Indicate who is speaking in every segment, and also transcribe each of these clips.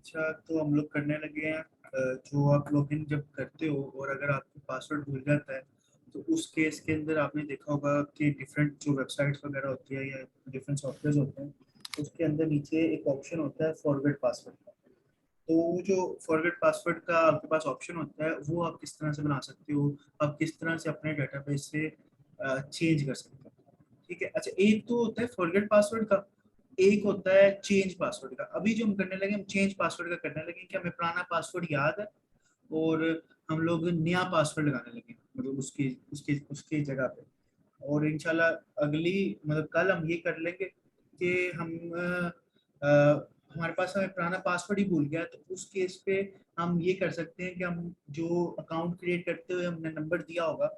Speaker 1: अच्छा, तो हम लोग करने लगे हैं। जो आप लॉगिन जब करते हो और अगर आपको पासवर्ड भूल जाता है, तो उस केस के अंदर आपने देखा होगा कि डिफरेंट जो वेबसाइट्स वगैरह होती है या डिफरेंट सॉफ्टवेयर होते हैं, उसके अंदर नीचे एक ऑप्शन होता है फॉरगेट पासवर्ड का। तो वो जो फॉरगेट पासवर्ड का आपके पास ऑप्शन होता है, वो आप किस तरह से बना सकते हो, आप किस तरह से अपने डेटाबेस से चेंज कर सकते हो। ठीक है। अच्छा, एक तो होता है फॉरगेट पासवर्ड का, एक होता है चेंज पासवर्ड का। अभी जो हम करने लगे, हम चेंज पासवर्ड का करने लगे कि हमें पुराना पासवर्ड याद है और हम लोग नया पासवर्ड लगाने लगे, मतलब उसकी उसकी उसकी जगह पे। और इंशाल्लाह अगली मतलब कल हम ये कर लेंगे कि हम हमारे पास हमें पुराना पासवर्ड ही भूल गया, तो उस केस पे हम ये कर सकते हैं कि हम जो अकाउंट क्रिएट करते हुए हमने नंबर दिया होगा,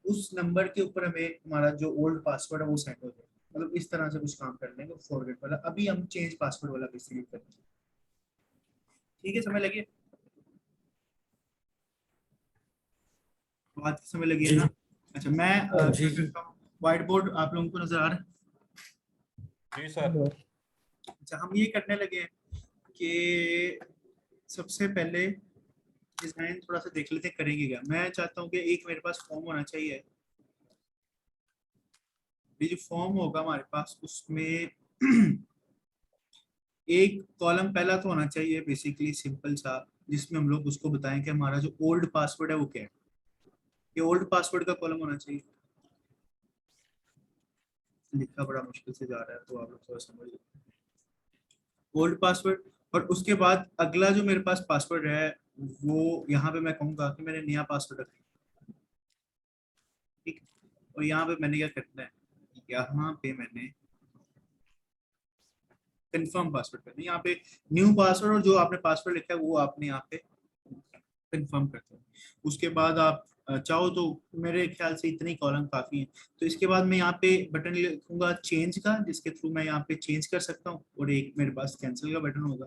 Speaker 1: उस नंबर के ऊपर हमें हमारा जो ओल्ड पासवर्ड है वो सेट हो जाए। मतलब इस तरह से कुछ काम कर लेंगे फॉरगेट वाला। अभी हम चेंज पासवर्ड वाला बेसिकली करेंगे। ठीक है, समय लगे, बात की समय लगी है
Speaker 2: जी
Speaker 1: ना। अच्छा, मैं
Speaker 2: जी
Speaker 1: क्या
Speaker 2: जी।
Speaker 1: करता हूँ, व्हाइट बोर्ड आप लोगों को नजर आ रहा है।
Speaker 3: जी सर।
Speaker 1: अच्छा, हम ये करने लगे हैं कि सबसे पहले डिजाइन थोड़ा सा देख लेते हैं करेंगे क्या। मैं चाहता हूँ कि एक मेरे पास फॉर्म होना चाहिए। ये जो फॉर्म होगा हमारे पास, उसमें एक कॉलम पहला तो होना चाहिए बेसिकली सिंपल सा, जिसमें हम लोग उसको बताएं कि हमारा जो ओल्ड पासवर्ड है वो क्या है। ये ओल्ड पासवर्ड का कॉलम होना चाहिए। लिखना बड़ा मुश्किल से जा रहा है, तो आप लोग थोड़ा समझ लो। ओल्ड पासवर्ड, और उसके बाद अगला जो मेरे पास पासवर्ड है, वो यहाँ पे मैं कहूँगा कि मैंने नया पासवर्ड रखा है। ठीक। और यहाँ पे मैंने क्या करना है, यहाँ पे मैंने कंफर्म पासवर्ड करना है। यहाँ पे न्यू पासवर्ड, और जो आपने पासवर्ड लिखा है वो आपने यहाँ पे कंफर्म करते हैं। उसके बाद आप चाहो तो, मेरे ख्याल से इतने कॉलम काफी हैं। तो इसके बाद मैं यहाँ पे बटन लिखूंगा चेंज का, जिसके थ्रू मैं यहाँ पे चेंज कर सकता हूँ, और एक मेरे पास कैंसिल का बटन होगा।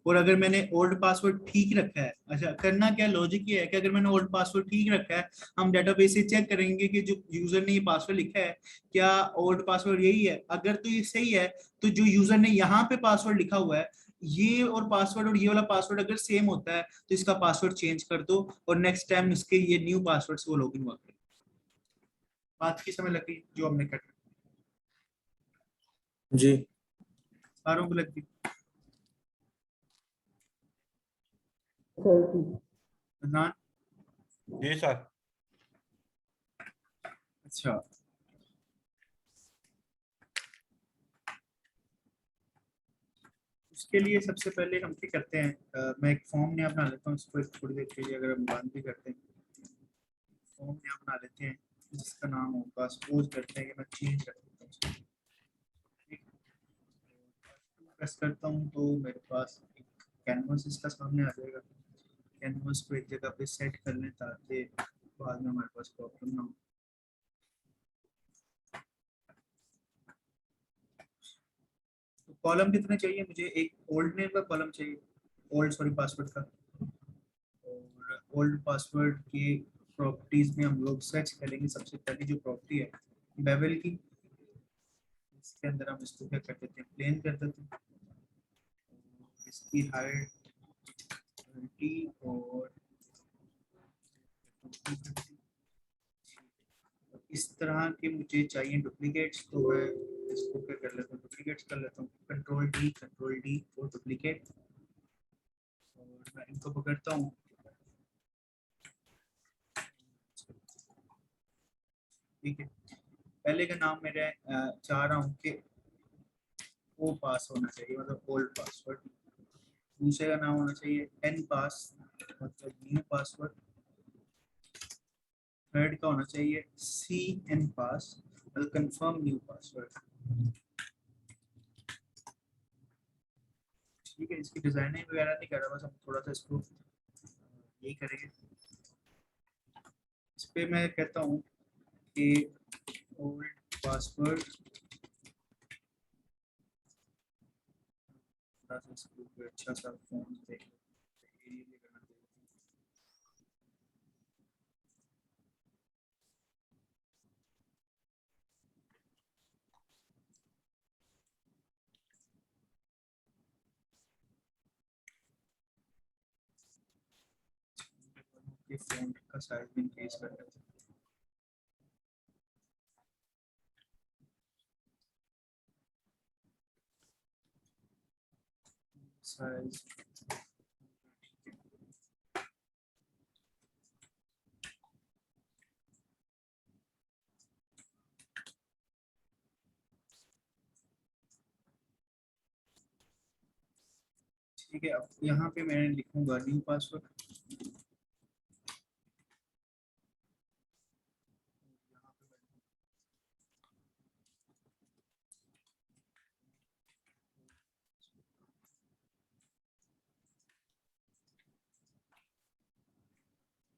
Speaker 1: और अगर मैंने ओल्ड पासवर्ड ठीक रखा है, अच्छा करना क्या, लॉजिक ये है कि अगर मैंने ओल्ड पासवर्ड ठीक रखा है, हम डेटाबेस से चेक करेंगे कि जो यूजर ने ये पासवर्ड लिखा है, क्या ओल्ड पासवर्ड यही है। अगर तो ये सही है, तो जो यूजर ने यहाँ पे पासवर्ड लिखा हुआ है, ये और पासवर्ड और ये वाला पासवर्ड अगर सेम होता है, तो इसका पासवर्ड चेंज कर दो, और नेक्स्ट टाइम इसके ये न्यू पासवर्ड से वो लॉगिन हुआ करें। बात की समय लग गई जो हमने कर,
Speaker 2: जी
Speaker 1: सारों को लग गई। अदनान।
Speaker 3: जी सर।
Speaker 1: अच्छा, उसके लिए सबसे पहले हम क्या करते हैं, मैं एक फॉर्म नया बना लेता हूँ, इसको थोड़ी देर के लिए अगर हम बंद भी करते हैं, फॉर्म नया बना लेते हैं जिसका नाम होगा, सपोज करते हैं कि मैं चेंज कर देता हूँ उसको। ठीक। प्रेस करता हूँ तो मेरे पास एक कैनवस इसका सामने आ जाएगा। कैनवस को एक जगह पे सेट कर लें ताकि बाद में हमारे पास प्रॉब्लम ना हो। तो कॉलम कितने चाहिए मुझे, एक ओल्ड नेम का कॉलम चाहिए, ओल्ड सॉरी पासवर्ड का। और ओल्ड पासवर्ड की प्रॉपर्टीज में हम लोग सर्च करेंगे। सबसे पहली जो प्रॉपर्टी है बेवल की, इसके अंदर हम इसको क्या कर देते हैं, प्लेन कर देते हैं। इसकी हाइट 20 और इस तरह के मुझे चाहिए डुप्लीकेट्स, तो मैं इसको क्या कर लेता हूँ, डुप्लीकेट्स कर लेता हूँ, कंट्रोल डी फॉर डुप्लीकेट। और मैं इनको पकड़ता हूँ। ठीक है। पहले का नाम मेरे चाह रहा हूँ कि वो पास होना चाहिए, मतलब ओल्ड पासवर्ड। दूसरे का नाम होना चाहिए एन पास, मतलब न्यू पासवर्ड। थर्ड का होना चाहिए सी एन पास, मतलब कंफर्म न्यू पासवर्ड। ठीक है, इसकी डिजाइनिंग वगैरह नहीं कर रहा, बस हम थोड़ा सा इसको यही करेंगे। इस पे मैं कहता हूँ कि ओल्ड पासवर्ड, थोड़ा सा इसको कोई अच्छा सा फॉन्ट देख लेते हैं। ये फॉन्ट का साइज भी इंक्रीज कर लेते हैं। साइज ठीक है। अब यहाँ पे मैं लिखूंगा न्यू पासवर्ड।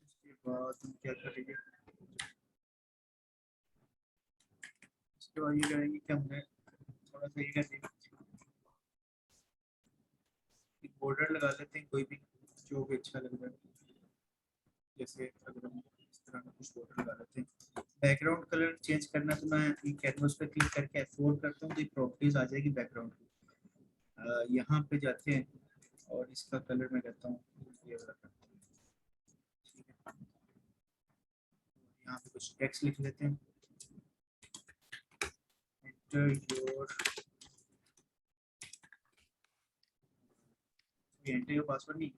Speaker 1: उसके बाद हम क्या करेंगे, उसके बाद ये करेंगे कि हमने थोड़ा सा ये कर देंगे, एक बॉर्डर लगा लेते हैं कोई भी जो भी अच्छा लग रहा है। जैसे अगर हम इस तरह का कुछ बॉर्डर लगा लेते हैं। बैकग्राउंड कलर चेंज करना तो मैं ये कैनवस पे क्लिक करके F4 करता हूँ तो एक प्रॉपर्टीज आ जाएगी बैकग्राउंड की। यहाँ पे जाते हैं और इसका कलर मैं कहता हूँ ये वाला करता हूँ। ठीक है, यहाँ पे कुछ टेक्स्ट लिख लेते हैं। Enter your enter your password नहीं,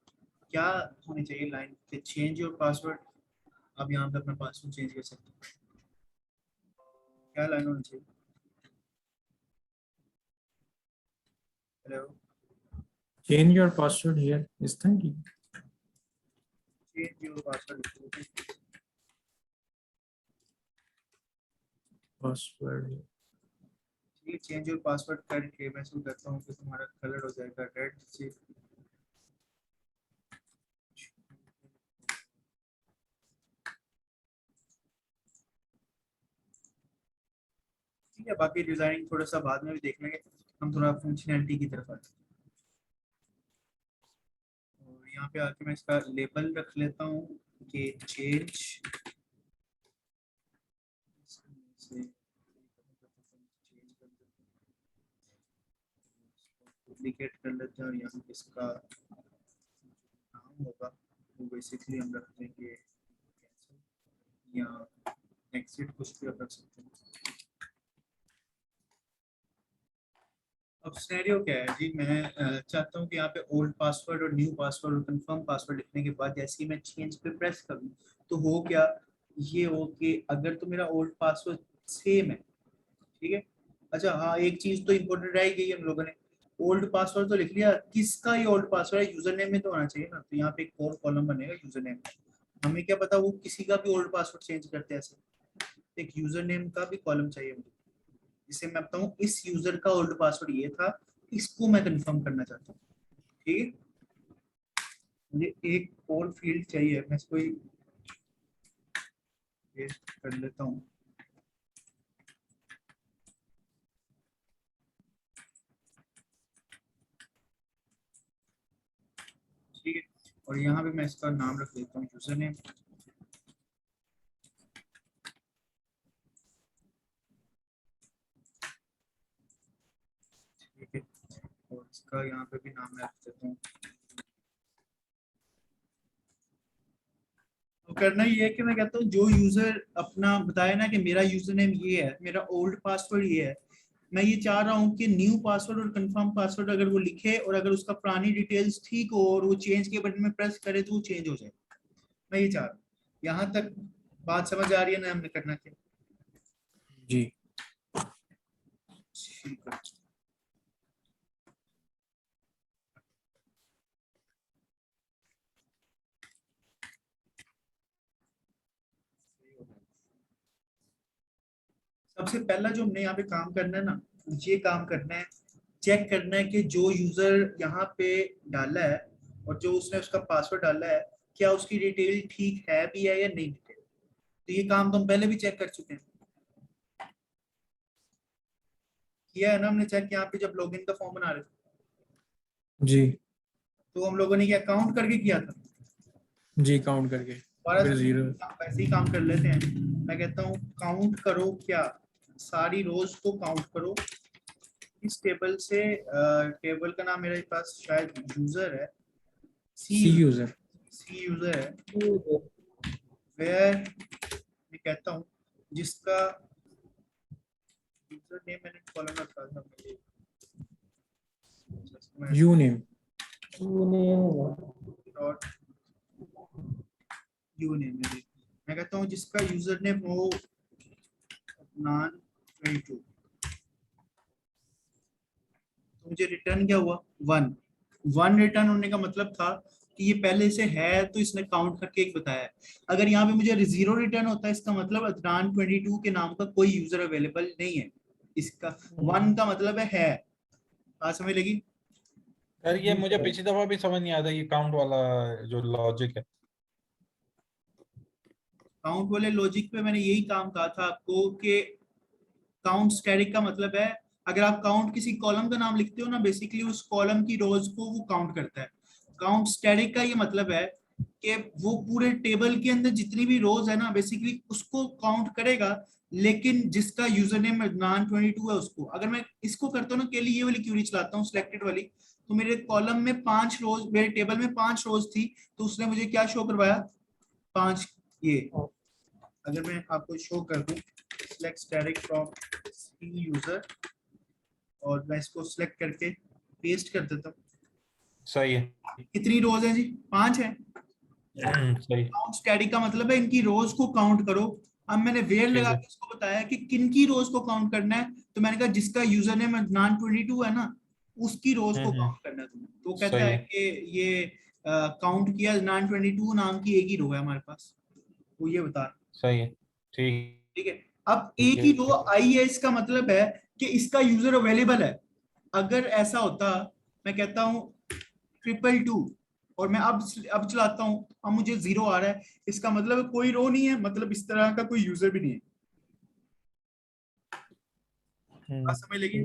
Speaker 1: क्या होनी चाहिए लाइन के चेंज योर पासवर्ड। अब यहाँ पे अपना पासवर्ड चेंज कर सकते हैं, क्या लाइन होनी चाहिए। Hello,
Speaker 2: Change your password here. Is that it?
Speaker 1: Change your password.
Speaker 2: Password.
Speaker 1: ये चेंज योर पासवर्ड करके मैं शुरू करता हूँ कि तुम्हारा कलर हो जाएगा रेड से। ठीक है, बाकी डिजाइनिंग थोड़ा सा बाद में भी देख लेंगे, हम थोड़ा फंक्शनैलिटी की तरफ आते हैं। और यहाँ पे आके मैं इसका लेबल रख लेता हूँ कि चेंज डुप्लीकेट कर लेते हैं और यहाँ पे इसका नाम होगा वो बेसिकली हम रख देंगे कैंसिल या एग्जिट, कुछ भी आप रख सकते हैं। अब सिनेरियो क्या है जी, मैं चाहता हूँ कि यहाँ पे ओल्ड पासवर्ड और न्यू पासवर्ड और कंफर्म पासवर्ड लिखने के बाद जैसे ही मैं चेंज पे प्रेस करूँ तो हो क्या, ये हो कि अगर तो मेरा ओल्ड पासवर्ड सेम है, ठीक है। अच्छा हाँ, एक चीज तो इम्पोर्टेंट रह गई हम लोगों ने, ओल्ड पासवर्ड तो लिख लिया, किसका ये ओल्ड पासवर्ड है, यूजर नेम में तो होना चाहिए ना। तो यहाँ पे एक और कॉलम बनेगा यूजर नेम, हमें क्या पता वो किसी का भी ओल्ड पासवर्ड चेंज करते हैं ऐसे, एक यूजर नेम का भी कॉलम चाहिए मुझे, जिसे मैं बताऊँ इस यूजर का ओल्ड पासवर्ड ये था, इसको मैं कंफर्म करना चाहता हूँ। ठीक है, मुझे एक और फील्ड चाहिए, मैं इसको ये कर लेता हूँ। ठीक है, और यहाँ पे मैं इसका नाम रख देता हूँ यूजर नेम। ठीक है, और इसका यहाँ पे भी नाम मैं रख देता हूँ। तो करना ये है कि मैं कहता हूँ जो यूजर अपना बताए ना कि मेरा यूजर नेम ये है, मेरा ओल्ड पासवर्ड ये है, मैं ये चाह रहा हूँ कि न्यू पासवर्ड और कंफर्म पासवर्ड अगर वो लिखे और अगर उसका पुरानी डिटेल्स ठीक हो और वो चेंज के बटन में प्रेस करे तो वो चेंज हो जाए, मैं ये चाह रहा हूँ। यहाँ तक बात समझ आ रही है ना, हमने करना क्या।
Speaker 2: जी.
Speaker 1: ठीक है, सबसे पहला जो हमने यहाँ पे काम करना है ना, ये काम करना है, चेक करना है कि जो यूजर यहाँ पे डाला है और जो उसने उसका पासवर्ड डाला है क्या उसकी डिटेल ठीक है भी है या नहीं डिटेल। तो ये काम तो हम पहले भी चेक कर चुके हैं, किया है ना हमने चेक, यहाँ पे जब लॉगिन का फॉर्म बना रहे थे
Speaker 2: जी.
Speaker 1: तो हम लोगों ने क्या काउंट करके किया था।
Speaker 2: जी, काउंट करके.
Speaker 1: दोबारा
Speaker 2: फिर
Speaker 1: से
Speaker 2: जीरो.
Speaker 1: वैसे ही काम कर लेते हैं, मैं कहता हूँ काउंट करो, क्या सारी रोज को काउंट करो इस टेबल से। टेबल का नाम मेरे पास शायद यूजर है,
Speaker 2: सी यूजर.
Speaker 1: सी यूजर है। वेयर मैं कहता हूँ जिसका यूजर नेम मैंने कॉलम रखा था
Speaker 2: uname.
Speaker 1: डॉट यूनेम मैं कहता हूँ जिसका यूजर नेम हो अदनान 22, तो मुझे रिटर्न क्या हुआ 1 रिटर्न होने का मतलब था कि ये पहले से है तो इसने काउंट करके एक बताया है। अगर यहाँ पे मुझे 0 रिटर्न होता है इसका मतलब अदनान 22 के नाम का कोई यूजर अवेलेबल नहीं है। इसका 1 का मतलब है बात समझ लगी?
Speaker 3: सर ये मुझे पिछली दफा भी समझ नहीं आता ये काउंट वाला जो लॉजिक है।
Speaker 1: काउंट वाले लॉजिक पे मैंने यही काम कहा था आपको कि काउंट स्टैटिक का मतलब है अगर आप काउंट किसी कॉलम का नाम लिखते हो ना बेसिकली उस कॉलम की रोज को वो काउंट करता है। काउंट स्टैटिक का ये मतलब है कि वो पूरे टेबल के अंदर जितनी भी रोज है ना बेसिकली उसको काउंट करेगा, लेकिन जिसका यूजर नेम अदनान 22 है उसको। अगर मैं इसको करता हूँ ना के लिए ये वाली क्यूरी चलाता हूँ सिलेक्टेड वाली, तो मेरे कॉलम में 5 रोज, मेरे टेबल में 5 रोज थी, तो उसने मुझे क्या शो करवाया 5 ये। अगर मैं आपको शो कर दूं select static from C user और मैं इसको सिलेक्ट करके पेस्ट कर देता हूँ।
Speaker 3: सही है।
Speaker 1: कितनी रोज है जी 5 है।
Speaker 3: सही।
Speaker 1: काउंट स्टैटिक का मतलब है इनकी रोज को काउंट करो। अब मैंने वेयर
Speaker 3: ठीक
Speaker 1: लगा
Speaker 3: है।
Speaker 1: के इसको बताया कि किन की रोज को काउंट करना है, तो मैंने कहा जिसका यूजर नेम अदनान 22 है ना उसकी रोज को काउंट करना है तुम्हें। तो कहता
Speaker 3: सही
Speaker 1: है
Speaker 3: है।
Speaker 1: कि ये काउंट किया अदनान 22 नाम की एक ही रो है हमारे पास, वो ये बता रहा।
Speaker 3: सही है। ठीक
Speaker 1: ठीक है, अब एक ही रो आई है इसका मतलब है कि इसका यूजर अवेलेबल है। अगर ऐसा होता मैं कहता हूं 222 और मैं अब चलाता हूं, अब मुझे 0 आ रहा है, इसका मतलब कोई रो नहीं है, मतलब इस तरह का कोई यूजर भी नहीं है। बात समझ लगी?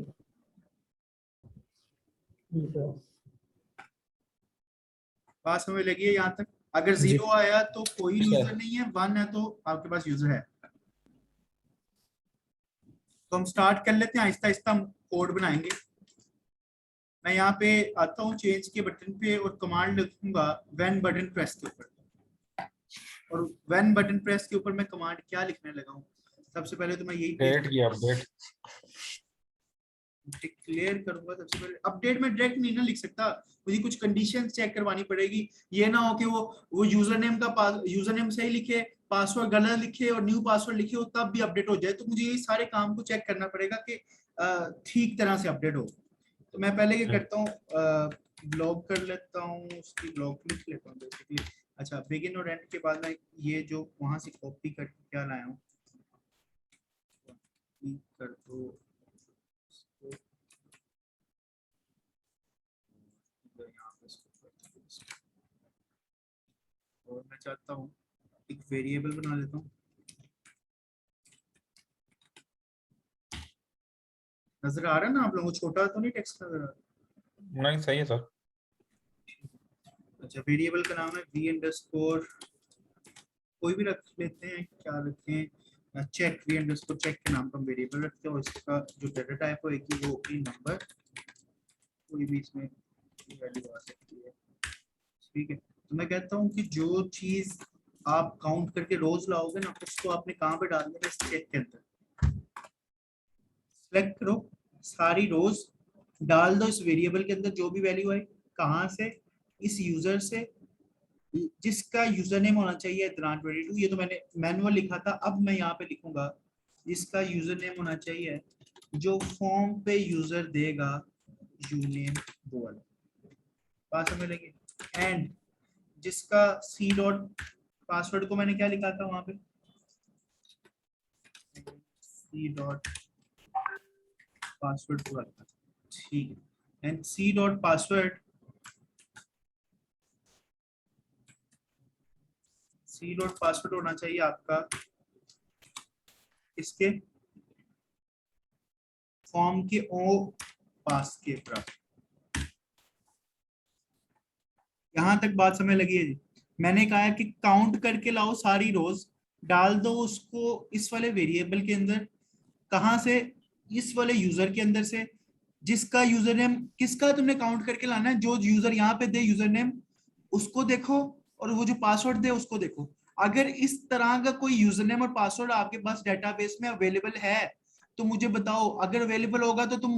Speaker 1: बात समझ लगी है यहाँ तक? अगर
Speaker 2: जी।
Speaker 1: 0 आया तो कोई
Speaker 3: सर।
Speaker 1: यूजर नहीं है, 1 है तो आपके पास यूजर है। तो हम स्टार्ट कर लेते हैं, आहिस्ता आहिस्ता हम कोड बनाएंगे। मैं यहाँ पे आता हूँ चेंज के बटन पे और कमांड लिखूंगा व्हेन बटन प्रेस के ऊपर। और व्हेन बटन प्रेस के ऊपर मैं कमांड क्या लिखने लगा हूँ, सबसे पहले तो मैं यही
Speaker 3: डेट की अपडेट।
Speaker 1: डिक्लेयर करूंगा। सबसे पहले अपडेट में डायरेक्ट नहीं ना लिख सकता, मुझे कुछ कंडीशंस चेक करवानी पड़ेगी। ये ना हो कि वो यूजर नेम का यूजर नेम सही लिखे, पासवर्ड गलत लिखे और न्यू पासवर्ड लिखे हो तब भी अपडेट हो जाए। तो मुझे ये सारे काम को चेक करना पड़ेगा कि ठीक तरह से अपडेट हो। तो मैं पहले क्या करता हूँ ब्लॉक कर लेता हूँ, उसकी ब्लॉक लिख लेता हूँ बेसिकली। अच्छा, बिगिन और एंड के बाद मैं ये जो वहां से कॉपी कर क्या लाया हूँ कर दो और मैं चाहता हूँ एक वेरिएबल बना लेता हूँ। नजर आ रहा है ना आप लोगों को? छोटा तो नहीं टेक्स्ट नजर आ रहा?
Speaker 3: नहीं सही है सर।
Speaker 1: अच्छा, वेरिएबल का नाम है v अंडरस्कोर, कोई भी रख लेते हैं, क्या रखें, चेक v अंडरस्कोर चेक के नाम का वेरिएबल रखते हैं और इसका जो डाटा टाइप होगी वो होगी नंबर, कोई भी इसमें वैल्यू आ सकती है। ठीक है, तो मैं कहता हूँ कि जो चीज आप काउंट करके रोज लाओगे ना उसको आपने कहाँ पे डाल देना, इस चेक के अंदर सेलेक्ट करो, सारी रोज डाल दो इस वेरिएबल के अंदर जो भी वैल्यू है। कहाँ से? इस यूजर से जिसका यूजर नेम होना चाहिए अदनान 22। ये तो मैंने मैनुअल लिखा था, अब मैं यहाँ पे लिखूंगा जिसका यूजर नेम होना चाहिए जो फॉर्म पे यूजर देगा यूनेम वो वाला। बात समझ लगी? एंड जिसका सी डॉट पासवर्ड को मैंने क्या लिखा था वहां पे, सी डॉट पासवर्ड पूरा लिखा था। ठीक है, and C dot password, C dot password होना चाहिए आपका इसके फॉर्म के ओ पास के बराबर। यहां तक बात समझ लगी है जी? मैंने कहा है कि काउंट करके लाओ सारी रोज, डाल दो उसको इस वाले वेरिएबल के अंदर। कहां से? इस वाले यूजर के अंदर से, जिसका यूजर नेम किसका तुमने काउंट करके लाना है, जो यूजर यहाँ पे दे यूजर नेम उसको देखो और वो जो पासवर्ड दे उसको देखो। अगर इस तरह का कोई यूजर नेम और पासवर्ड आपके पास डेटाबेस में अवेलेबल है तो मुझे बताओ, अगर अवेलेबल होगा तो तुम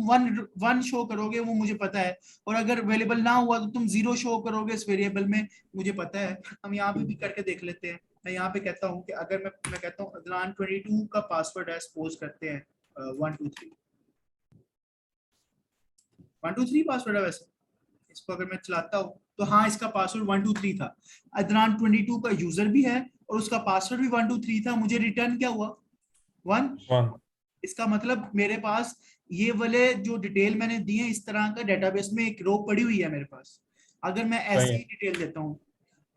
Speaker 1: वन शो करोगे, वो मुझे पता है, और अगर अवेलेबल ना हुआ तो तुम 0 शो करोगे इस वेरिएबल में, मुझे पता है। हम यहाँ पे भी करके देख लेते हैं। मैं यहाँ पे कहता हूँ कि अगर मैं कहता हूँ अदनान 22 का पासवर्ड है, सपोज करते हैं 123 123 पासवर्ड है वैसे। इसको अगर मैं चलाता हूँ तो हाँ, इसका पासवर्ड 123 था। अदनान 22 का यूजर भी है और उसका पासवर्ड भी 123 था। मुझे रिटर्न क्या हुआ? 1।
Speaker 3: 1।
Speaker 1: इसका मतलब मेरे पास ये वाले जो डिटेल मैंने दी है, इस तरह का डेटाबेस में एक रो पड़ी हुई है मेरे पास। अगर मैं
Speaker 3: सही
Speaker 1: ऐसे
Speaker 3: है।
Speaker 1: ही डिटेल देता हूँ,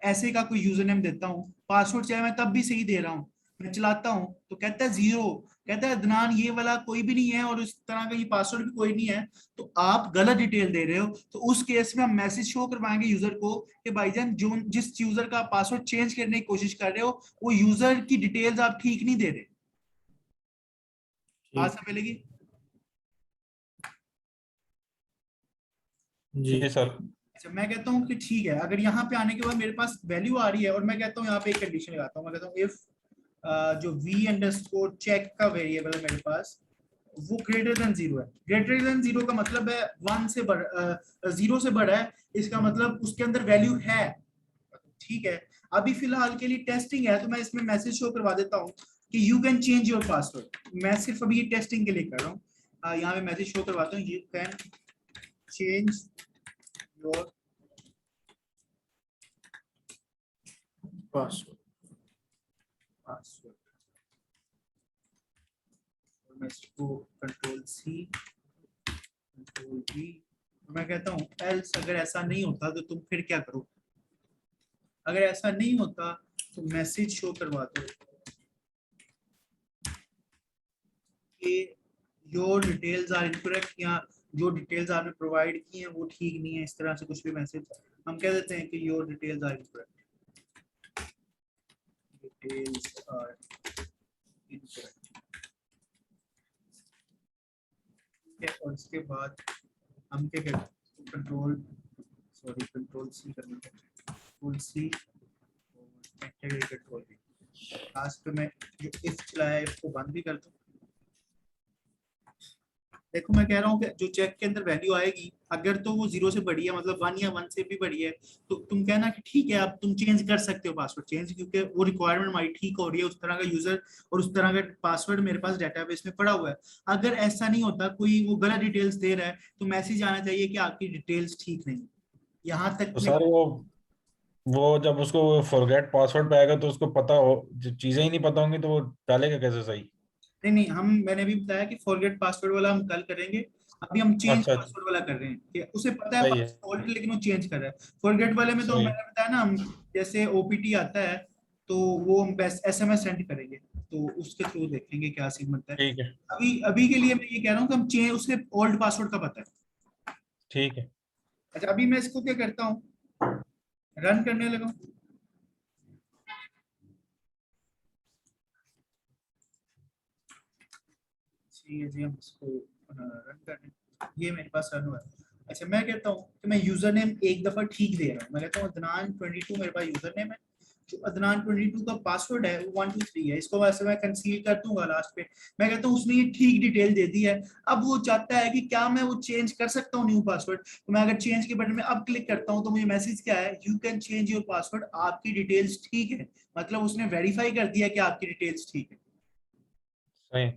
Speaker 1: ऐसे का कोई यूजर नेम देता हूँ, पासवर्ड चाहे मैं तब भी सही दे रहा हूँ, मैं चलाता हूँ तो कहता है 0, कहता है अदनान ये वाला कोई भी नहीं है और इस तरह का ये पासवर्ड भी कोई नहीं है, तो आप गलत डिटेल दे रहे हो। तो उस केस में हम मैसेज शो करवाएंगे यूजर को कि भाईजान जो जिस यूजर का पासवर्ड चेंज करने की कोशिश कर रहे हो, वो यूजर की डिटेल्स आप ठीक नहीं दे रहे। बात
Speaker 2: ठीक।
Speaker 1: समझ लगी?
Speaker 2: जी।
Speaker 3: जी सर।
Speaker 1: अच्छा, मैं कहता हूँ कि ठीक है, अगर यहाँ पे आने के बाद मेरे पास वैल्यू आ रही है और मैं कहता हूँ यहाँ पे एक कंडीशन लगाता हूँ, मैं कहता हूँ इफ जो v अंडरस्कोर चेक का वेरिएबल है मेरे पास, वो ग्रेटर देन 0 है। ग्रेटर देन 0 का मतलब है 1 से बड़ा, 0 से बड़ा है, इसका मतलब उसके अंदर वैल्यू है। ठीक है, अभी फिलहाल के लिए टेस्टिंग है तो मैं इसमें मैसेज शो करवा देता हूँ कि you can change your password. मैं सिर्फ अभी ये टेस्टिंग के लिए कर रहा हूँ। यहाँ पे मैसेज शो करवाता हूँ, you can change your
Speaker 2: password.
Speaker 1: Password. मैं इसको कंट्रोल सी कंट्रोल वी, मैं कहता हूँ एल्स अगर ऐसा नहीं होता तो तुम फिर क्या करो। अगर ऐसा नहीं होता तो मैसेज शो करवा दो कि योर डिटेल्स आर इनकरेक्ट, या जो डिटेल्स आपने प्रोवाइड की हैं वो ठीक नहीं है, इस तरह से कुछ भी मैसेज हम कह देते हैं कि your details are incorrect, details are incorrect. और इसके बाद हम क्या करते हैं, कंट्रोल सी करना है, कंट्रोल सी और कंट्रोल वी। लास्ट में जो इफ चलाया है इसको बंद भी कर दो। देखो मैं कह रहा हूँ कि जो चेक के अंदर वैल्यू आएगी, अगर तो वो 0 से बड़ी है, मतलब 1 या 1 से भी बड़ी है, तो तुम कहना कि ठीक है अब तुम चेंज कर सकते हो पासवर्ड चेंज, क्योंकि वो रिक्वायरमेंट हमारी ठीक हो रही है, उस तरह का यूजर और उस तरह का पासवर्ड मेरे पास डेटाबेस में पड़ा हुआ है। अगर ऐसा नहीं होता, कोई वो गलत डिटेल्स दे रहा है, तो मैसेज आना चाहिए कि आपकी डिटेल्स ठीक नहीं। यहाँ तक
Speaker 3: तो
Speaker 1: में
Speaker 3: सर वो जब उसको फॉरगेट पासवर्ड पे आएगा तो उसको पता हो, जो चीजें ही नहीं पता होंगी तो वो डालेगा कैसे सही?
Speaker 1: नहीं नहीं, हम मैंने भी बताया कि फॉरगेट पासवर्ड वाला हम कल करेंगे। अभी हम चेंज
Speaker 3: अच्छा।
Speaker 1: पासवर्ड वाला कर रहे हैं कि उसे पता है
Speaker 3: सही है।
Speaker 1: पासवर्ड लेकिन वो चेंज कर रहा है। फॉरगेट वाले में तो
Speaker 3: सही है।
Speaker 1: मैंने बताया ना, हम जैसे ओपीटी आता है तो वो हम बस एसएमएस सेंड करेंगे, तो उसके थ्रू देखेंगे क्या सीन बनता है।
Speaker 3: ठीक है।
Speaker 1: अभी अभी के लिए मैं ये कह रहा हूँ कि हम चेंज, उसके ओल्ड पासवर्ड का पता है।
Speaker 3: ठीक है।
Speaker 1: अच्छा, अभी मैं इसको क्या करता हूँ, रन करने लगा। ठीक है जी, हम इसको रन करें, ये मेरे पास रन हुआ है। अच्छा, मैं कहता हूँ कि मैं यूजर नेम एक दफा ठीक दे रहा हूँ। मैं कहता हूँ अदनान 22 मेरे पास यूजर नेम है, जो अदनान 22 का पासवर्ड है वो 123 है। इसको वैसे मैं कंसील कर दूंगा लास्ट पे। मैं कहता हूँ उसने ये ठीक डिटेल दे दी है। अब वो चाहता है कि क्या मैं वो चेंज कर सकता हूँ न्यू पासवर्ड, तो मैं अगर चेंज के बटन में अब क्लिक करता हूँ तो मुझे मैसेज क्या है, you can change your password, आपकी डिटेल्स ठीक है। मतलब उसने वेरीफाई कर दिया कि आपकी डिटेल्स ठीक है।
Speaker 3: सही।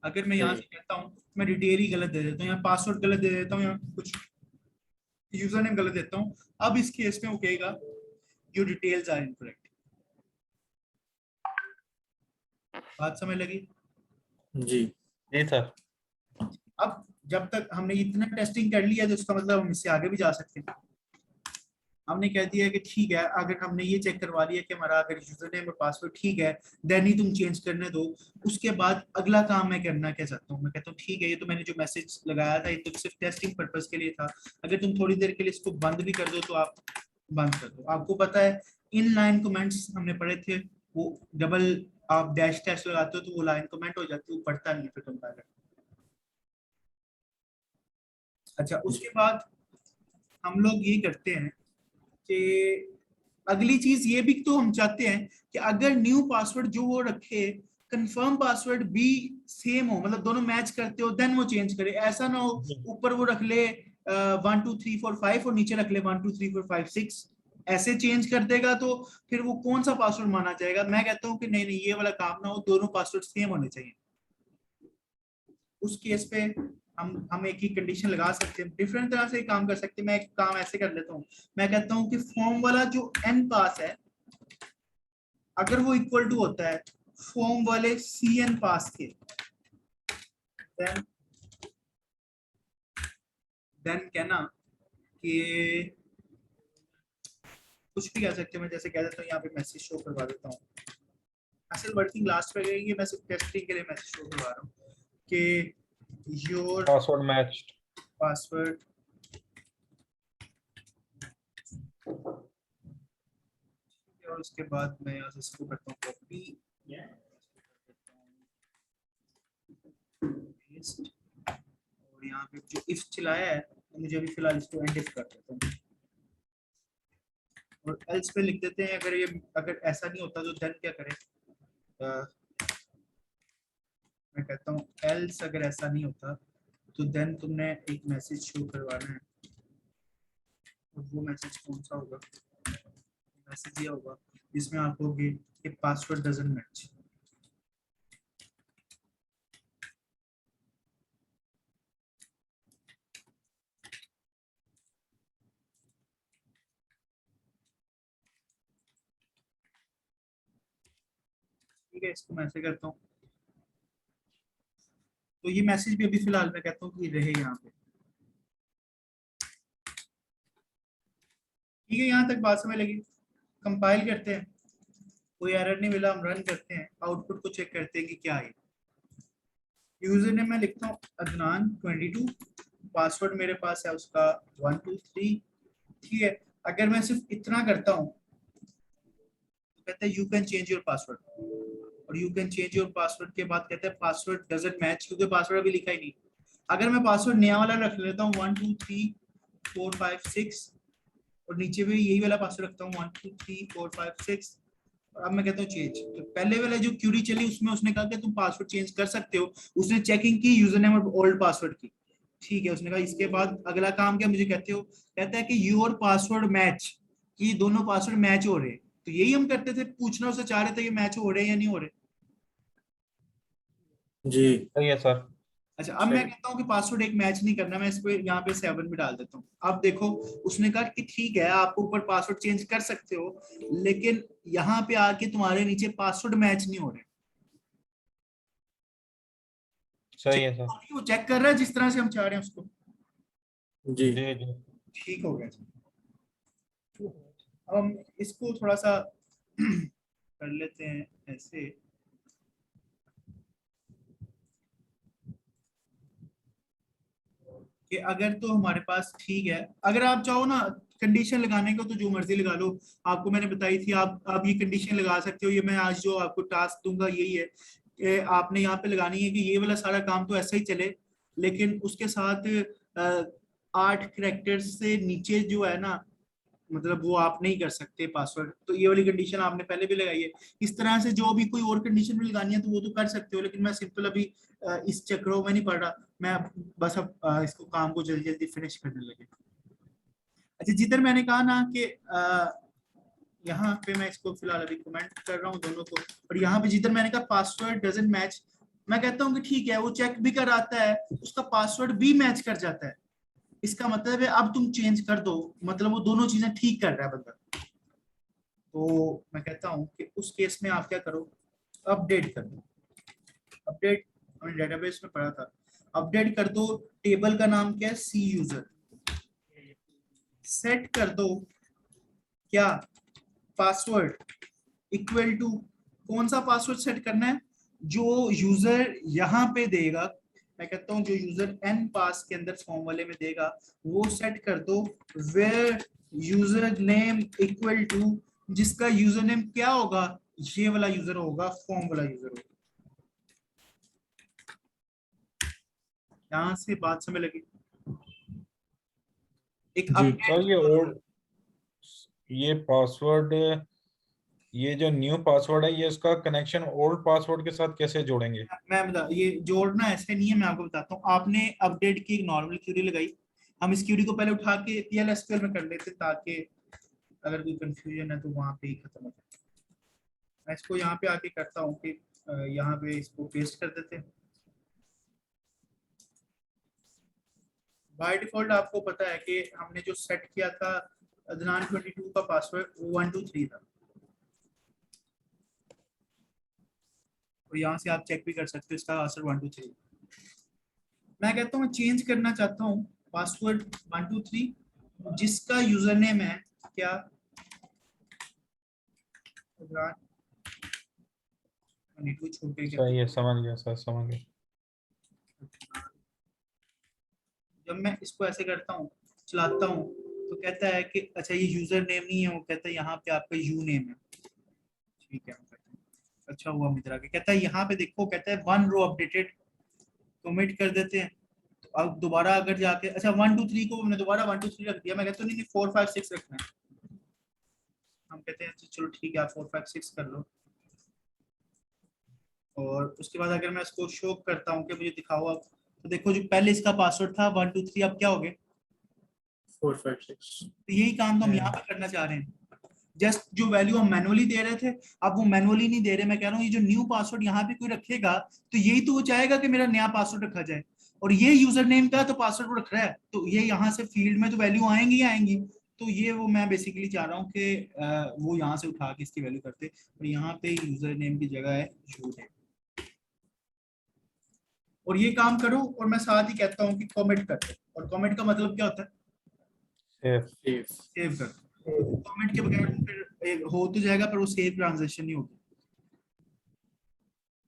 Speaker 1: अगर मैं यहाँ
Speaker 3: सही है।
Speaker 1: से कहता हूँ मैं डिटेल ही गलत दे देता हूँ, यहाँ पासवर्ड गलत दे देता हूँ, यहाँ कुछ यूजर नेम गलत देता हूँ, अब इस केस में वो कहेगा योर डिटेल्स आर इनकरेक्ट। बात समझ लगी?
Speaker 2: जी।
Speaker 3: जी सर।
Speaker 1: अब जब तक हमने इतना टेस्टिंग कर लिया तो उसका मतलब हम इससे आगे भी जा सकते हैं। हमने कह दिया कि ठीक है, अगर हमने ये चेक करवा लिया कि हमारा अगर यूजर नेम और पासवर्ड ठीक है, देन ही तुम चेंज करने दो। उसके बाद अगला काम मैं करना क्या चाहता हूँ, मैं कहता हूँ ठीक है, ये तो मैंने जो मैसेज लगाया था ये तो सिर्फ टेस्टिंग पर्पज के लिए था। अगर तुम थोड़ी देर के लिए इसको बंद भी कर दो तो आप बंद कर दो। आपको पता है इन लाइन कमेंट्स हमने पढ़े थे, वो डबल आप डैश डैश लगाते हो तो वो लाइन कमेंट हो जाती है, वो पढ़ता नहीं है फिर कंपाइलर। अच्छा, उसके बाद हम लोग ये करते हैं कि अगली चीज ये भी तो हम चाहते हैं कि अगर न्यू पासवर्ड जो वो रखे कंफर्म पासवर्ड भी सेम हो, मतलब दोनों मैच करते हो, देन वो चेंज करे। ऐसा ना हो ऊपर वो रख ले 1 2 3 4 5 और नीचे रख ले 1 2 3 4 5 6, ऐसे चेंज कर देगा तो फिर वो कौन सा पासवर्ड माना जाएगा? मैं कहता हूँ कि नहीं नहीं, ये वाला काम ना हो, दोनों पासवर्ड सेम होने चाहिए। उस केस पे हम एक ही कंडीशन लगा सकते हैं, डिफरेंट तरह से काम कर सकते हैं। मैं एक काम ऐसे कर लेता हूँ, मैं कहता हूँ कि फॉर्म वाला जो n पास है अगर वो इक्वल टू होता है फॉर्म वाले cn पास के, देन कहना कि कुछ भी कह सकते हैं। मैं जैसे कह देता हूँ यहाँ पे मैसेज शो करवा देता हूँ, असल वर्किंग लास्ट पे गई, मैं सिर्फ टेस्टिंग के लिए मैसेज शो करवा रहा हूँ कि योर
Speaker 3: पासवर्ड मैच्ड।
Speaker 1: पासवर्ड और उसके बाद मैं यहाँ से इसको करता हूँ कॉपी पेस्ट, और यहाँ पे जो इफ चलाया है तो मुझे अभी फिलहाल इसको एंड इफ कर देता हूँ और एल्स पे लिख देते हैं। अगर ऐसा नहीं होता तो देन क्या करें? मैं कहता हूँ एल्स अगर ऐसा नहीं होता तो देन तुमने एक मैसेज शो करवाना है, और वो मैसेज कौन सा होगा? मैसेज ये होगा जिसमें आप कहोगे कि पासवर्ड डजंट मैच। ठीक है, इसको मैं ऐसे करता हूँ, तो ये मैसेज भी अभी फिलहाल मैं कहता हूँ कि रहे यहाँ पे। ठीक है, यहाँ तक बात समझ लगी। कंपाइल करते हैं, कोई एरर नहीं मिला, हम रन करते हैं, आउटपुट को चेक करते हैं कि क्या है। यूजर नेम मैं लिखता हूँ अदनान 22, पासवर्ड मेरे पास है उसका 1 2 3। ठीक है, अगर मैं सिर्फ इतना करता हूँ तो कहता है you can change your password, और you can change your password के बाद कहता है पासवर्ड डजंट मैच, क्योंकि पासवर्ड अभी लिखा ही नहीं। अगर मैं पासवर्ड नया वाला रख लेता हूँ 1 2 3 4 5 6, और नीचे भी यही वाला पासवर्ड रखता हूँ 1 2 3 4 5 6, और अब मैं कहता हूँ चेंज, तो पहले वाला जो क्यूरी चली उसमें उसने कहा कि तुम पासवर्ड चेंज कर सकते हो, उसने चेकिंग की यूजर नेम और ओल्ड पासवर्ड की। ठीक है, उसने कहा इसके बाद अगला काम क्या मुझे कहते हो? कहता है कि योर पासवर्ड मैच, कि दोनों पासवर्ड मैच हो रहे हैं। तो यही हम करते थे, पूछना उससे चाह रहे थे कि मैच हो रहे हैं या नहीं हो रहे।
Speaker 2: जी
Speaker 3: सही है सर।
Speaker 1: अच्छा, अब मैं कहता हूँ कि पासवर्ड एक मैच नहीं करना, मैं इसको यहाँ पे 7 भी डाल देता हूँ। अब देखो उसने कहा कि ठीक है आप ऊपर पासवर्ड चेंज कर सकते हो, लेकिन यहाँ पे आके तुम्हारे नीचे पासवर्ड मैच नहीं हो रहे।
Speaker 3: सही है सर।
Speaker 1: वो चेक कर रहा है जिस तरह से हम चाह रहे हैं उसको।
Speaker 2: जी
Speaker 3: जी जी।
Speaker 1: ठीक हो गया जी। अब हम इसको थोड़ा सा कर लेते हैं ऐसे कि अगर तो हमारे पास ठीक है, अगर आप चाहो ना कंडीशन लगाने को तो जो मर्जी लगा लो, आपको मैंने बताई थी, आप ये कंडीशन लगा सकते हो। ये मैं आज जो आपको टास्क दूंगा यही है कि आपने यहाँ पे लगानी है कि ये वाला सारा काम तो ऐसा ही चले, लेकिन उसके साथ 8 कैरेक्टर्स से नीचे जो है ना, मतलब वो आप नहीं कर सकते पासवर्ड। तो ये वाली कंडीशन आपने पहले भी लगाई है। इस तरह से जो भी कोई और कंडीशन भी लगानी है तो वो तो कर सकते हो, लेकिन मैं सिंपल अभी इस चक्रों में नहीं पड़ रहा। मैं बस अब इसको काम को जल्दी जल्दी फिनिश करने लगे। अच्छा, जिधर मैंने कहा ना कि यहाँ पे मैं इसको फिलहाल अभी कमेंट कर रहा हूँ दोनों को, और यहाँ पे जिधर मैंने कहा पासवर्ड डजंट मैच, मैं कहता हूँ कि ठीक है वो चेक भी कराता है, उसका पासवर्ड भी मैच कर जाता है, इसका मतलब है अब तुम चेंज कर दो, मतलब वो दोनों चीजें ठीक कर रहा है बंदा। तो मैं कहता हूँ कि उस केस में आप क्या करो, अपडेट कर दो। अपडेट हमने डेटाबेस में पढ़ा था, अपडेट कर दो। टेबल का नाम क्या है? सी यूजर। सेट कर दो क्या? पासवर्ड इक्वल टू, कौन सा पासवर्ड सेट करना है? जो यूजर यहाँ पे देगा, मैं कहता हूँ जो यूजर एन पास के अंदर फॉर्म वाले में देगा वो सेट कर दो। Where user name equal to, जिसका यूजर नेम क्या होगा? ये वाला यूजर होगा, फॉर्म वाला यूजर होगा। यहां से बात समझ लगी? एक
Speaker 2: जी
Speaker 3: सर
Speaker 1: अपडेट,
Speaker 3: ये ओल्ड ये पासवर्ड, ये जो न्यू पासवर्ड है, ये इसका कनेक्शन ओल्ड पासवर्ड के साथ कैसे जोड़ेंगे?
Speaker 1: मैं बता, ये जोड़ना ऐसे नहीं है, मैं आपको बताता हूँ। आपने अपडेट की एक नॉर्मल क्यूरी लगाई, हम इस क्यूरी को पहले उठा के PL/SQL में कर लेते ताकि अगर कोई कंफ्यूजन है तो वहां पे ही खत्म हो जाए। मैं इसको यहाँ पे आके करता हूँ कि यहाँ पे इसको पेस्ट कर देते हैं। बाय डिफॉल्ट आपको पता है कि हमने जो सेट किया था अदनान 22 का पासवर्ड, वो 123 था। और यहाँ से आप चेक भी कर सकते हो, इसका आंसर 123। मैं कहता हूँ मैं चेंज करना चाहता हूँ पासवर्ड 123, जिसका यूजर नेम है क्या, अदनान 22 छोटे क्या।
Speaker 3: सही है, समझ गया सर, समझ गया।
Speaker 1: जब मैं इसको ऐसे करता हूँ, चलाता हूँ, तो कहता है कि अच्छा ये यूजर नेम नहीं है, वो कहता है यहाँ पे आपका यू नेम है। ठीक है, अच्छा हुआ मित्रा के, कहता है यहाँ पे देखो, कहता है 1 रो अपडेटेड, कमिट कर देते हैं। तो अब दोबारा अगर जाके, अच्छा 123 को हमने दोबारा 123 रख दिया, मैं कहता हूँ नहीं 456 रखना है। हम कहते हैं चलो ठीक है, आप 456 कर लो। और उसके बाद अगर मैं इसको शो करता हूँ कि मुझे दिखाओ अब, तो देखो जो पहले इसका पासवर्ड था 123, अब क्या हो गया
Speaker 2: 456।
Speaker 1: तो यही काम तो हम यहाँ पे करना चाह रहे हैं। जस्ट जो वैल्यू हम मैनुअली दे रहे थे, अब वो मैनुअली नहीं दे रहे। मैं कह रहा हूँ ये जो न्यू पासवर्ड यहाँ पे कोई रखेगा, तो यही तो वो चाहेगा कि मेरा नया पासवर्ड रखा जाए, और ये यूजर नेम का तो पासवर्ड वो रख रहा है, तो ये यहाँ से फील्ड में तो वैल्यू आएंगी ही आएंगी। तो ये वो मैं बेसिकली चाह रहा हूँ कि वो यहाँ से उठा के इसकी वैल्यू करते, और यहाँ पे यूजर नेम की जगह है यू नेम। और ये काम करो, और मैं साथ ही कहता हूँ कि कमेंट कर दो। और कमेंट का मतलब क्या होता है,
Speaker 2: सेव।
Speaker 1: सेव कर दो। कमेंट के बगैर फिर हो तो जाएगा, पर वो सेव ट्रांजेक्शन नहीं होगी।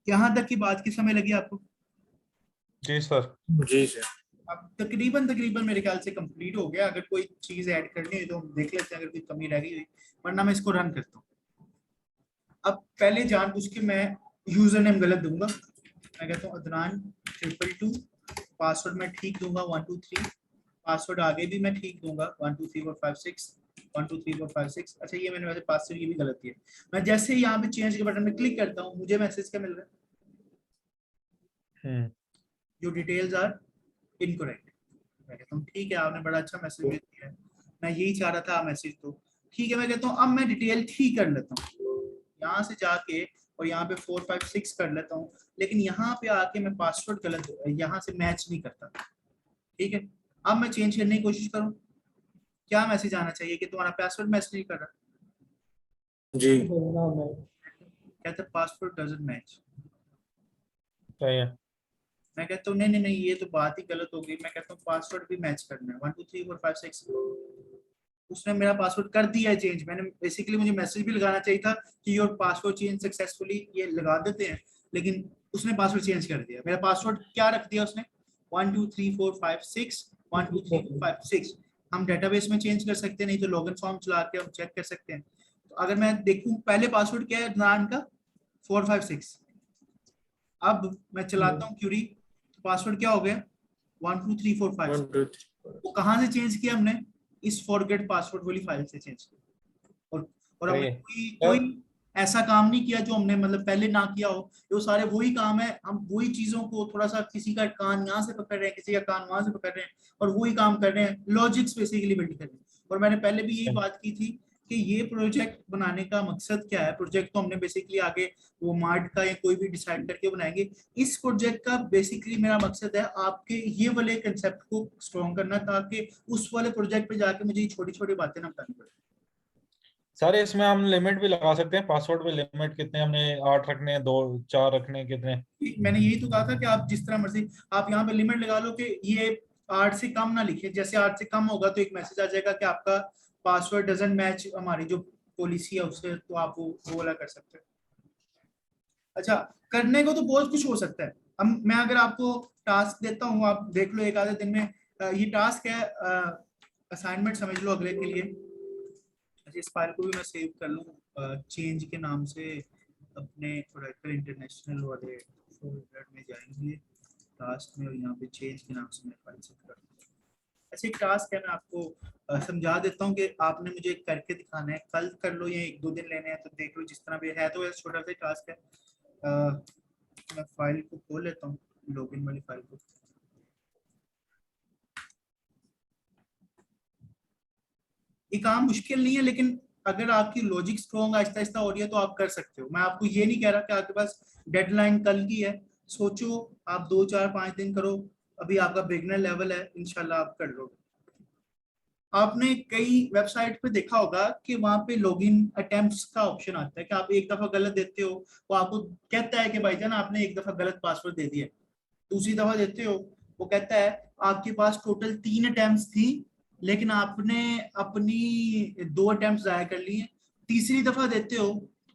Speaker 1: यहाँ तक की बात की समय लगी आपको?
Speaker 3: जी सर।
Speaker 2: जी सर।
Speaker 1: अब तकरीबन तकरीबन मेरे ख्याल से कंप्लीट हो गया। अगर कोई चीज ऐड करनी है तो हम देख लेते हैं, अगर कोई कमी रह गई हुई, वरना मैं इसको रन करता हूँ। अब पहले जानबूझ के मैं यूजर नेम गलत दूंगा। मैं कहता हूँ अदनान 222, पासवर्ड मैं ठीक दूंगा 123, पासवर्ड आगे भी मैं ठीक दूंगा 123456 123456। अच्छा ये मैंने वैसे पासवर्ड ये भी गलत किया। मैं जैसे ही यहाँ पे चेंज के बटन में क्लिक करता हूँ, मुझे मैसेज क्या मिल रहा है, जो डिटेल्स आर इनकरेक्ट। मैं कहता हूँ ठीक है, आपने बड़ा अच्छा मैसेज भेज दिया है, मैं यही चाह रहा था मैसेज तो ठीक है। मैं कहता हूँ अब मैं डिटेल ठीक कर लेता हूँ, यहाँ से जाके और यहाँ पे 456 कर लेता हूँ, लेकिन यहाँ पे आके मैं पासवर्ड गलत यहाँ से मैच नहीं करता। ठीक है, अब मैं चेंज करने की कोशिश करूँ, क्या मैसेज आना चाहिए कि तुम्हारा पासवर्ड मैच नहीं कर रहा,
Speaker 2: जी।
Speaker 1: कहता पासवर्ड डजंट मैच।
Speaker 3: सही है।
Speaker 1: मैं कहता हूँ नहीं नहीं नहीं, ये तो बात ही गलत होगी। मैं कहता हूँ पासवर्ड भी मैच करना है 123456। उसने मेरा पासवर्ड कर दिया है चेंज। मैंने बेसिकली, मुझे मैसेज भी लगाना चाहिए था कि योर पासवर्ड चेंज सक्सेसफुली, ये लगा देते हैं, लेकिन उसने पासवर्ड चेंज कर दिया। मेरा पासवर्ड क्या रख दिया उसने, 123456 123456। हम डेटाबेस में चेंज कर सकते हैं, नहीं तो लॉगिन फॉर्म चला के हम चेक कर सकते हैं। तो अगर मैं देखूं पहले पासवर्ड क्या है नाम का 456, अब मैं चलाता हूँ क्यूरी, तो पासवर्ड क्या हो गया 12345।
Speaker 2: 1 2 3
Speaker 1: वो कहाँ से चेंज किया हमने, इस फॉरगेट पासवर्ड वाली फाइल से चेंज किया। और
Speaker 3: सही
Speaker 1: हमने
Speaker 3: है
Speaker 1: कोई
Speaker 3: सर।
Speaker 1: कोई ऐसा काम नहीं किया जो हमने मतलब पहले ना किया हो। ये सारे वही काम है, हम वही चीजों को थोड़ा सा, किसी का कान यहाँ से पकड़ रहे हैं, किसी का कान वहां से पकड़ रहे हैं, और वही काम कर रहे हैं, लॉजिक्स बेसिकली बिल्ड कर रहे हैं। और मैंने पहले भी यही बात की थी कि ये प्रोजेक्ट बनाने का मकसद क्या है। प्रोजेक्ट तो हमने बेसिकली आगे वो मार्ट का या कोई भी डिसाइड करके बनाएंगे। इस प्रोजेक्ट का बेसिकली मेरा मकसद है आपके ये वाले कंसेप्ट को स्ट्रॉन्ग करना, ताकि उस वाले प्रोजेक्ट पे जाके मुझे छोटी छोटी बातें ना बतानी पड़े।
Speaker 3: सर इसमें हम लिमिट भी लगा सकते हैं, पासवर्ड पे लिमिट कितने हमने, 8 रखने हैं, 2 4 रखने हैं, कितने?
Speaker 1: मैंने यही तो कहा था कि आप जिस तरह मर्जी आप यहाँ पे लिमिट लगा लो कि ये 8 से कम ना लिखे। जैसे 8 से कम होगा तो एक मैसेज आ जाएगा कि आपका पासवर्ड डजंट मैच हमारी जो पॉलिसी है उससे, तो आप वो वाला कर सकते हैं। अच्छा, करने को तो बहुत कुछ हो सकता है। अब मैं अगर आपको टास्क देता हूँ, आप देख लो एक आधे दिन में। ये टास्क है, असाइनमेंट समझ लो अगले के लिए। अच्छा, इस फाइल को भी मैं सेव कर लूँ चेंज के नाम से, अपने प्रोडक्टर इंटरनेशनल वाले फोल्डर में जाएंगे टास्क में, और यहाँ पे चेंज के नाम से मैं फाइल सेव कर दूँ। ऐसे एक टास्क है, मैं आपको समझा देता हूँ कि आपने मुझे करके दिखाना है, कल कर लो या 1-2 दिन लेने हैं तो देख लो, जिस तरह भी है। तो छोटा सा टास्क है। मैं फाइल को खोल लेता हूँ, लॉगिन वाली फाइल को। ये काम मुश्किल नहीं है, लेकिन अगर आपकी लॉजिक स्ट्रॉन्ग आहिस्ता आहिस्ता हो रही है तो आप कर सकते हो। मैं आपको ये नहीं कह रहा कि आपके पास डेडलाइन कल की है, सोचो आप 2-4-5 दिन करो, अभी आपका बिगनर लेवल है, इंशाल्लाह आप कर लो। आपने कई वेबसाइट पे देखा होगा कि वहां पे लॉगिन अटेम्प्ट्स का ऑप्शन आता है कि आप एक दफा गलत देते हो, वो आपको कहता है कि भाईजान आपने एक दफा गलत पासवर्ड दे दिया। दूसरी दफा देते हो, वो कहता है आपके पास टोटल 3 अटेम्प्ट्स थी, लेकिन आपने अपनी 2 अटेम्प्ट जाया कर लिए। तीसरी दफा देते हो,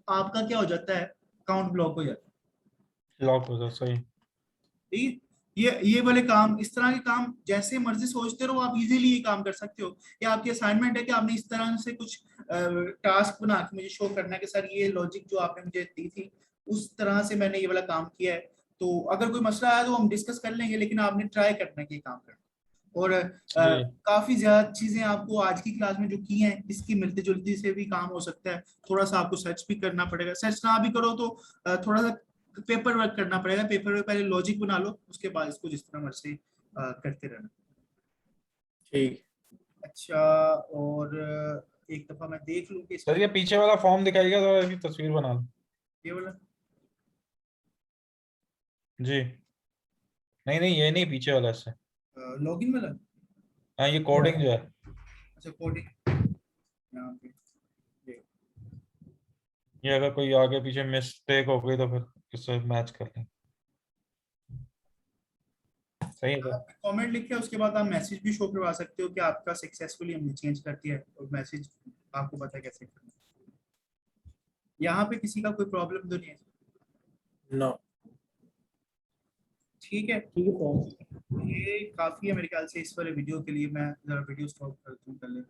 Speaker 1: आपका क्या हो जाता है, अकाउंट ब्लॉक हो जाता है।
Speaker 3: लॉक हो जाए, सही।
Speaker 1: ठीक है? ये वाले काम, इस तरह के काम जैसे मर्जी सोचते रहो, आप इजीली ये काम कर सकते हो। या आपकी असाइनमेंट है कि आपने इस तरह से कुछ टास्क बना के मुझे शो करना है कि सर ये लॉजिक जो आपने मुझे दी थी उस तरह से मैंने ये वाला काम किया है। तो अगर कोई मसला आया तो हम डिस्कस कर लेंगे, लेकिन आपने ट्राई करना है कि ये काम करना। और
Speaker 3: जी
Speaker 1: काफी ज्यादा चीजें आपको आज की क्लास में जो की हैं इसकी मिलती जुलती से भी काम हो सकता है। थोड़ा सा आपको सर्च भी करना पड़ेगा, सर्च ना भी करो तो थोड़ा सा पेपर वर्क करना पड़ेगा। पेपर वर्क पहले लॉजिक बना लो, उसके बाद इसको जिस तरह मर्जी करते रहना।
Speaker 2: ठीक।
Speaker 1: अच्छा, और एक दफा मैं देख लूं कि
Speaker 3: सर,
Speaker 1: इसमें
Speaker 3: ये पीछे वाला फॉर्म दिखाइएगा, तो इसकी तस्वीर बना लो।
Speaker 1: ये वाला
Speaker 3: जी, नहीं नहीं, ये नहीं, पीछे वाला इससे।
Speaker 1: लॉगिन वाला।
Speaker 3: हाँ, ये कोडिंग जो है।
Speaker 1: अच्छा, कोडिंग यहाँ पे ये।
Speaker 3: ये अगर कोई आगे पीछे मिस्टेक हो गई तो फिर इससे मैच कर लें। सही है सर।
Speaker 1: कमेंट लिख के उसके बाद आप मैसेज भी शो करवा सकते हो कि आपका सक्सेसफुली हमने चेंज कर दिया है, और मैसेज आपको पता है कैसे करना है। यहाँ पे किसी का कोई प्रॉब्लम तो नहीं है?
Speaker 2: नो।
Speaker 1: ठीक है,
Speaker 2: ठीक है सर।
Speaker 1: ये काफी है मेरे ख्याल से इस वाले वीडियो के लिए। मैं जरा वीडियो स्टॉप करता हूँ पहले।